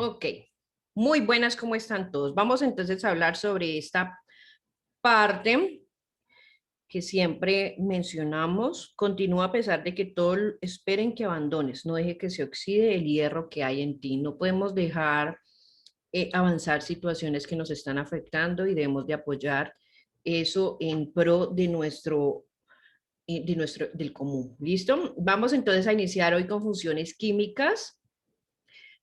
Ok, muy buenas, ¿cómo están todos? Vamos entonces a hablar sobre esta parte que siempre mencionamos. Continúa a pesar de que todo esperen que abandones, no deje que se oxide el hierro que hay en ti. No podemos dejar avanzar situaciones que nos están afectando y debemos de apoyar eso en pro del común. ¿Listo? Vamos entonces a iniciar hoy con funciones químicas.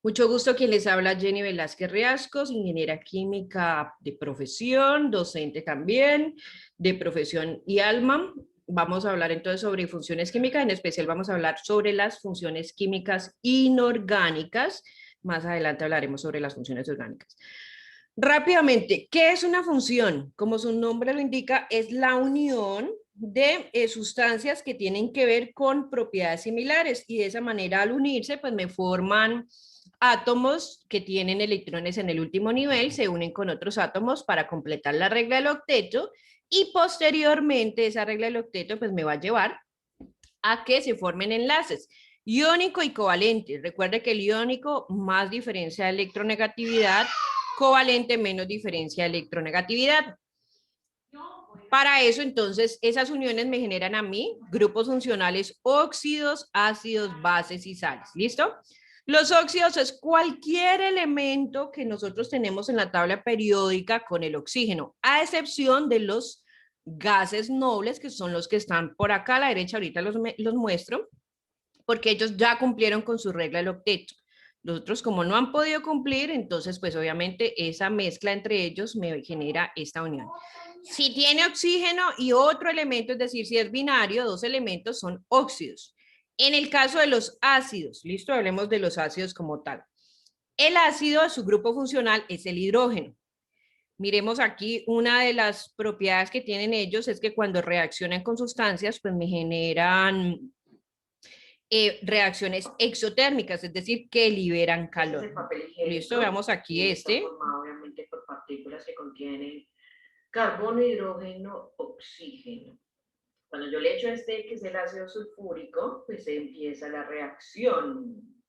Mucho gusto, quien les habla Jenny Velázquez Riascos, ingeniera química de profesión, docente también de profesión y alma. Vamos a hablar entonces sobre funciones químicas, en especial vamos a hablar sobre las funciones químicas inorgánicas. Más adelante hablaremos sobre las funciones orgánicas. Rápidamente, ¿qué es una función? Como su nombre lo indica, es la unión de sustancias que tienen que ver con propiedades similares y de esa manera al unirse pues me forman átomos que tienen electrones en el último nivel, se unen con otros átomos para completar la regla del octeto y posteriormente esa regla del octeto pues me va a llevar a que se formen enlaces iónico y covalente. Recuerde que el iónico más diferencia de electronegatividad, covalente menos diferencia de electronegatividad. Para eso, entonces, esas uniones me generan a mí grupos funcionales óxidos, ácidos, bases y sales. ¿Listo? Los óxidos es cualquier elemento que nosotros tenemos en la tabla periódica con el oxígeno, a excepción de los gases nobles, que son los que están por acá a la derecha, ahorita los muestro, porque ellos ya cumplieron con su regla del octeto. Los otros, como no han podido cumplir, entonces, pues obviamente esa mezcla entre ellos me genera esta unión. Si tiene oxígeno y otro elemento, es decir, si es binario, dos elementos son óxidos. En el caso de los ácidos, listo, hablemos de los ácidos como tal. El ácido, su grupo funcional es el hidrógeno. Miremos aquí, una de las propiedades que tienen ellos es que cuando reaccionan con sustancias, pues me generan reacciones exotérmicas, es decir, que liberan calor. Es el papel higiénico. Listo, veamos aquí este. Formado obviamente por partículas que contienen carbono, hidrógeno, oxígeno. Cuando yo le echo este, que es el ácido sulfúrico, pues empieza la reacción.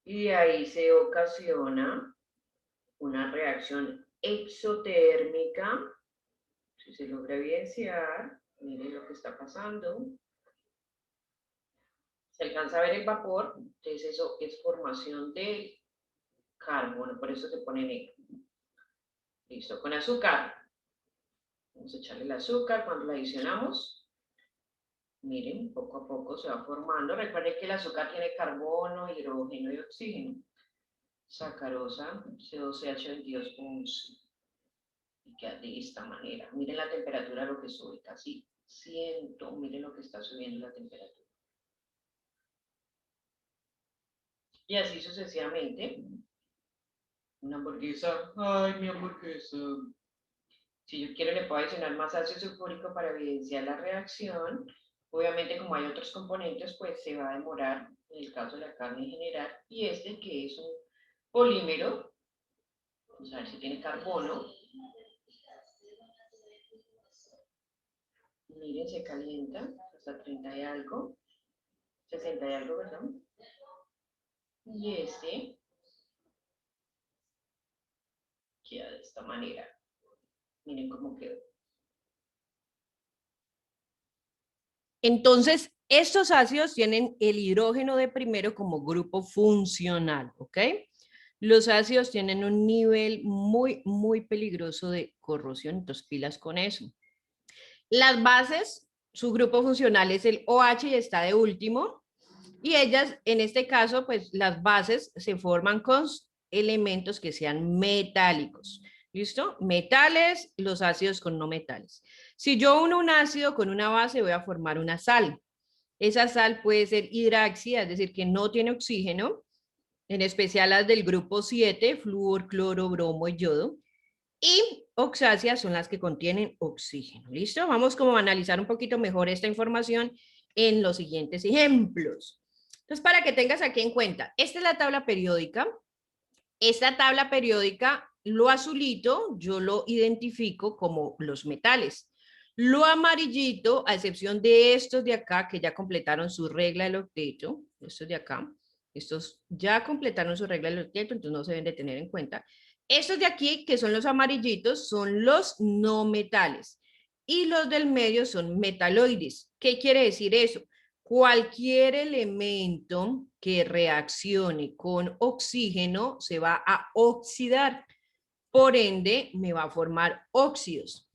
Y ahí se ocasiona una reacción exotérmica. Si se logra evidenciar, miren lo que está pasando. Se alcanza a ver el vapor, entonces eso es formación de carbono, por eso se pone negro. Listo, con azúcar. Vamos a echarle el azúcar cuando la adicionamos. Miren, poco a poco se va formando. Recuerden que el azúcar tiene carbono, hidrógeno y oxígeno. Sacarosa, C12H22.11. Y queda de esta manera. Miren la temperatura, lo que sube, casi 100. Miren lo que está subiendo la temperatura. Y así sucesivamente. Una hamburguesa. Ay, mi hamburguesa. Si yo quiero, le puedo adicionar más ácido sulfúrico para evidenciar la reacción. Obviamente, como hay otros componentes, pues se va a demorar, en el caso de la carne en general. Y este, que es un polímero, vamos a ver si tiene carbono. Miren, se calienta hasta 30 y algo, 60 y algo, perdón. Y este queda de esta manera. Miren cómo quedó. Entonces, estos ácidos tienen el hidrógeno de primero como grupo funcional, ¿ok? Los ácidos tienen un nivel muy peligroso de corrosión, entonces pilas con eso. Las bases, su grupo funcional es el OH y está de último. Y ellas, en este caso, pues las bases se forman con elementos que sean metálicos. ¿Listo? Metales, los ácidos con no metales. Si yo uno un ácido con una base, voy a formar una sal. Esa sal puede ser hidráxida, es decir, que no tiene oxígeno, en especial las del grupo 7, flúor, cloro, bromo y yodo. Y oxáceas son las que contienen oxígeno. ¿Listo? Vamos como a analizar un poquito mejor esta información en los siguientes ejemplos. Entonces, para que tengas aquí en cuenta, esta es la tabla periódica. Esta tabla periódica, lo azulito, yo lo identifico como los metales. Lo amarillito, a excepción de estos de acá, que ya completaron su regla del octeto, estos de acá, Estos ya completaron su regla de los quietos, entonces no se deben de tener en cuenta. Estos de aquí, que son los amarillitos, son los no metales. Y los del medio son metaloides. ¿Qué quiere decir eso? Cualquier elemento que reaccione con oxígeno se va a oxidar. Por ende, me va a formar óxidos.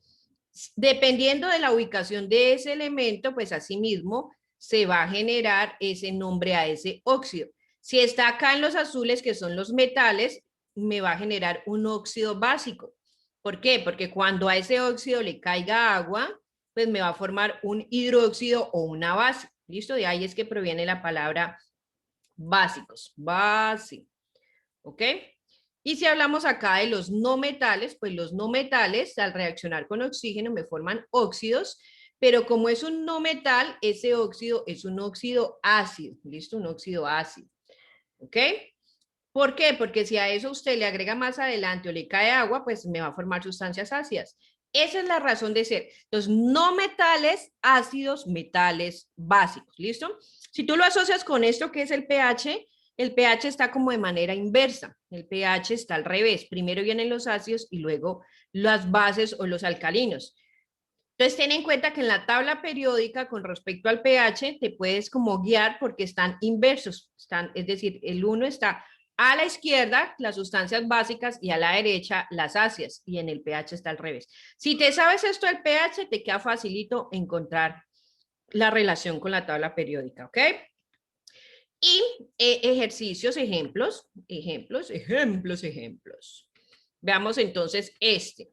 Dependiendo de la ubicación de ese elemento, pues asimismo se va a generar ese nombre a ese óxido. Si está acá en los azules, que son los metales, me va a generar un óxido básico. ¿Por qué? Porque cuando a ese óxido le caiga agua, pues me va a formar un hidróxido o una base. ¿Listo? De ahí es que proviene la palabra básicos. Base. ¿Ok? Y si hablamos acá de los no metales, pues los no metales al reaccionar con oxígeno me forman óxidos, pero como es un no metal, ese óxido es un óxido ácido, ¿listo? Un óxido ácido, ¿ok? ¿Por qué? Porque si a eso usted le agrega más adelante o le cae agua, pues me va a formar sustancias ácidas. Esa es la razón de ser. Los no metales, ácidos, metales básicos, ¿listo? Si tú lo asocias con esto que es el pH está como de manera inversa. El pH está al revés. Primero vienen los ácidos y luego las bases o los alcalinos. Entonces, ten en cuenta que en la tabla periódica con respecto al pH te puedes como guiar porque están inversos. Es decir, el 1 está a la izquierda, las sustancias básicas, y a la derecha, las ácidas, y en el pH está al revés. Si te sabes esto del pH, te queda facilito encontrar la relación con la tabla periódica, ¿ok? Y ejercicios, ejemplos. Veamos entonces este.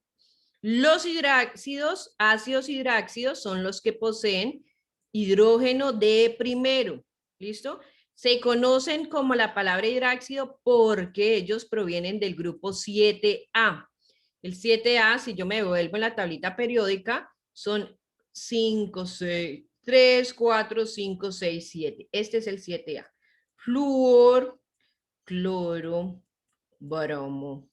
Los hidráxidos, ácidos hidráxidos, son los que poseen hidrógeno de primero. ¿Listo? Se conocen como la palabra hidráxido porque ellos provienen del grupo 7A. El 7A, si yo me devuelvo en la tablita periódica, son 5, 6, 3, 4, 5, 6, 7. Este es el 7A. Flúor, cloro, bromo,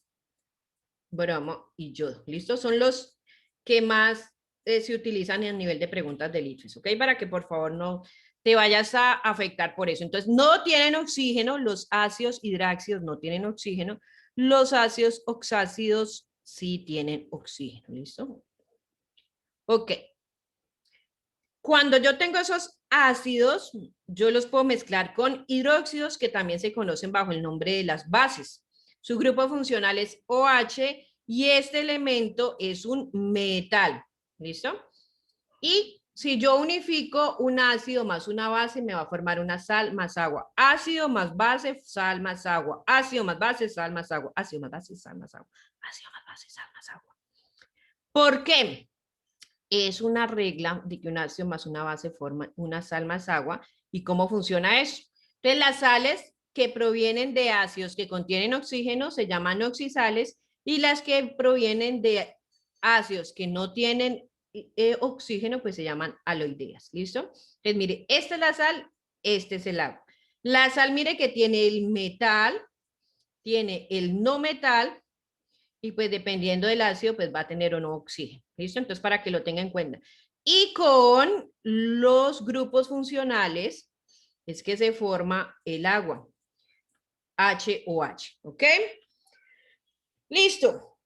y yodo. ¿Listo? Son los que más se utilizan a nivel de preguntas de litros, ¿ok? Para que por favor no te vayas a afectar por eso. Entonces, no tienen oxígeno, los ácidos hidráxidos no tienen oxígeno, los ácidos oxácidos sí tienen oxígeno, ¿listo? Ok. Cuando yo tengo esos ácidos, yo los puedo mezclar con hidróxidos que también se conocen bajo el nombre de las bases. Su grupo funcional es OH y este elemento es un metal. ¿Listo? Y si yo unifico un ácido más una base, me va a formar una sal más agua. Ácido más base, sal más agua. Ácido más base, sal más agua. Ácido más base, sal más agua. Ácido más base, sal más agua. ¿Por qué? Es una regla de que un ácido más una base forma una sal más agua. ¿Y cómo funciona eso? Entonces, las sales que provienen de ácidos que contienen oxígeno se llaman oxisales y las que provienen de ácidos que no tienen oxígeno, pues se llaman aloideas. ¿Listo? Entonces, mire, esta es la sal, este es el agua. La sal, mire que tiene el metal, tiene el no metal, y pues dependiendo del ácido, pues va a tener o no oxígeno. ¿Listo? Entonces, para que lo tenga en cuenta. Y con los grupos funcionales es que se forma el agua, HOH, ¿ok? Listo.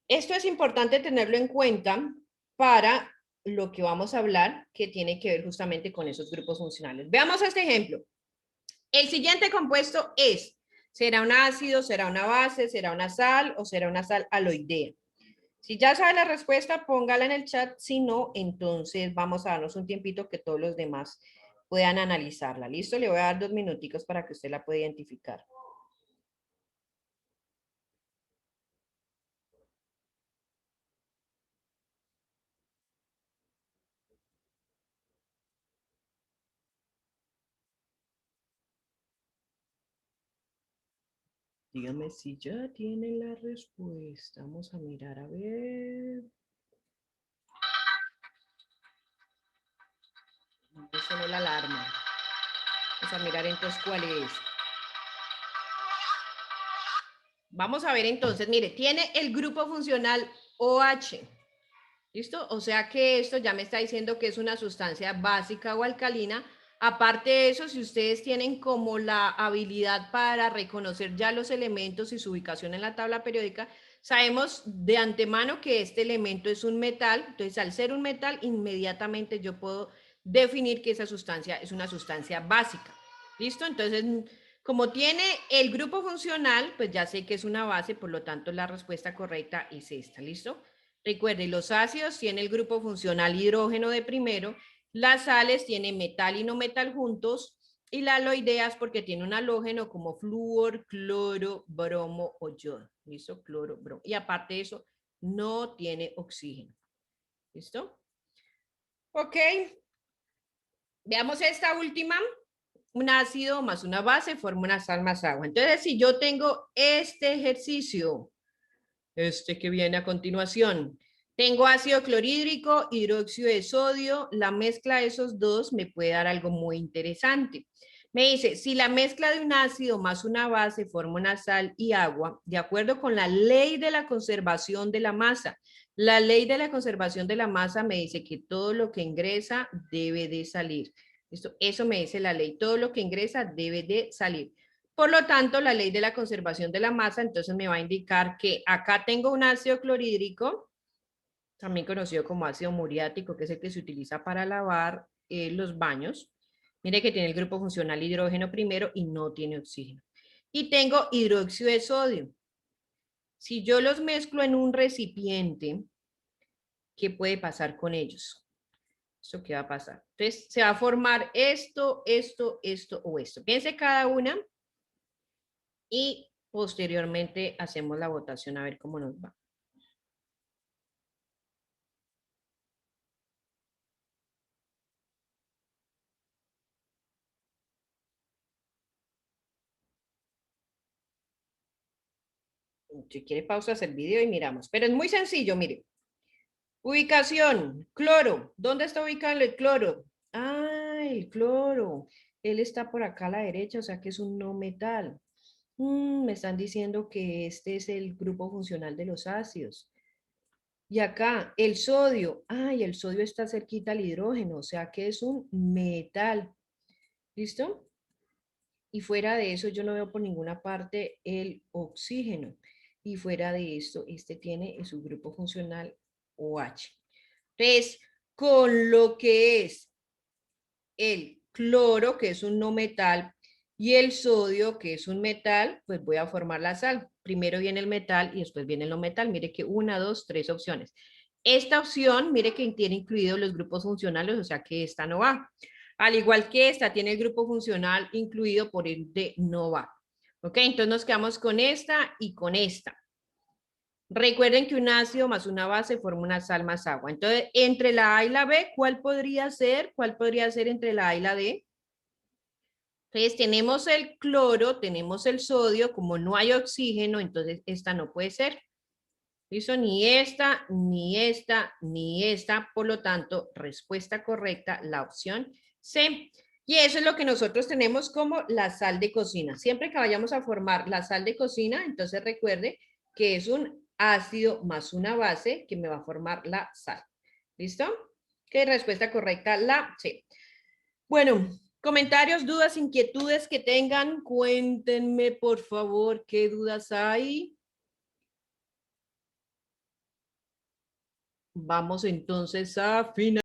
Esto es importante tenerlo en cuenta para lo que vamos a hablar, que tiene que ver justamente con esos grupos funcionales. Veamos este ejemplo. El siguiente compuesto es, ¿será un ácido, será una base, será una sal o será una sal aloidea? Si ya sabe la respuesta, póngala en el chat. Si no, entonces vamos a darnos un tiempito que todos los demás puedan analizarla. ¿Listo? Le voy a dar 2 minuticos para que usted la pueda identificar. Dígame si ya tiene la respuesta. Vamos a mirar a ver. No sonó la alarma. Vamos a mirar entonces cuál es. Vamos a ver entonces, mire, tiene el grupo funcional OH. ¿Listo? O sea que esto ya me está diciendo que es una sustancia básica o alcalina Aparte de eso, si ustedes tienen como la habilidad para reconocer ya los elementos y su ubicación en la tabla periódica, sabemos de antemano que este elemento es un metal. Entonces, al ser un metal, inmediatamente yo puedo definir que esa sustancia es una sustancia básica. ¿Listo? Entonces, como tiene el grupo funcional, pues ya sé que es una base, por lo tanto, la respuesta correcta es esta. ¿Listo? Recuerden, los ácidos tienen el grupo funcional hidrógeno de primero, las sales tienen metal y no metal juntos, y las aloideas porque tiene un halógeno como flúor, cloro, bromo o yodo. ¿Listo? Cloro, bromo. Y aparte de eso, no tiene oxígeno. ¿Listo? Ok. Veamos esta última. Un ácido más una base forma una sal más agua. Entonces, si yo tengo este ejercicio, este que viene a continuación, tengo ácido clorhídrico, hidróxido de sodio, la mezcla de esos dos me puede dar algo muy interesante. Me dice, si la mezcla de un ácido más una base forma una sal y agua, de acuerdo con la ley de la conservación de la masa, la ley de la conservación de la masa me dice que todo lo que ingresa debe de salir. Eso me dice la ley, todo lo que ingresa debe de salir. Por lo tanto, la ley de la conservación de la masa, entonces me va a indicar que acá tengo un ácido clorhídrico, también conocido como ácido muriático, que es el que se utiliza para lavar los baños. Mire que tiene el grupo funcional hidrógeno primero y no tiene oxígeno. Y tengo hidróxido de sodio. Si yo los mezclo en un recipiente, ¿qué puede pasar con ellos? ¿Esto qué va a pasar? Entonces, se va a formar esto, esto, esto o esto. Piense cada una y posteriormente hacemos la votación a ver cómo nos va. Si quiere pausas el video y miramos. Pero es muy sencillo, mire. Ubicación, cloro. ¿Dónde está ubicado el cloro? Ah, el cloro. Él está por acá a la derecha, o sea que es un no metal. Me están diciendo que este es el grupo funcional de los ácidos. Y acá, el sodio. Ay, el sodio está cerquita al hidrógeno, o sea que es un metal. ¿Listo? Y fuera de eso, yo no veo por ninguna parte el oxígeno. Y fuera de esto, este tiene en su grupo funcional OH. Entonces, con lo que es el cloro, que es un no metal, y el sodio, que es un metal, pues voy a formar la sal. Primero viene el metal y después viene el no metal. Mire que una, dos, tres opciones. Esta opción, mire que tiene incluidos los grupos funcionales, o sea que esta no va. Al igual que esta tiene el grupo funcional incluido, por ende no va. Ok, entonces nos quedamos con esta y con esta. Recuerden que un ácido más una base forma una sal más agua. Entonces, entre la A y la B, ¿cuál podría ser? ¿Cuál podría ser entre la A y la D? Entonces, tenemos el cloro, tenemos el sodio, como no hay oxígeno, entonces esta no puede ser. ¿Listo? Ni esta, ni esta, ni esta. Por lo tanto, respuesta correcta, la opción C. Y eso es lo que nosotros tenemos como la sal de cocina. Siempre que vayamos a formar la sal de cocina, entonces recuerde que es un ácido más una base que me va a formar la sal. ¿Listo? ¿Qué respuesta correcta? La C. Bueno, comentarios, dudas, inquietudes que tengan, cuéntenme por favor qué dudas hay. Vamos entonces a finalizar.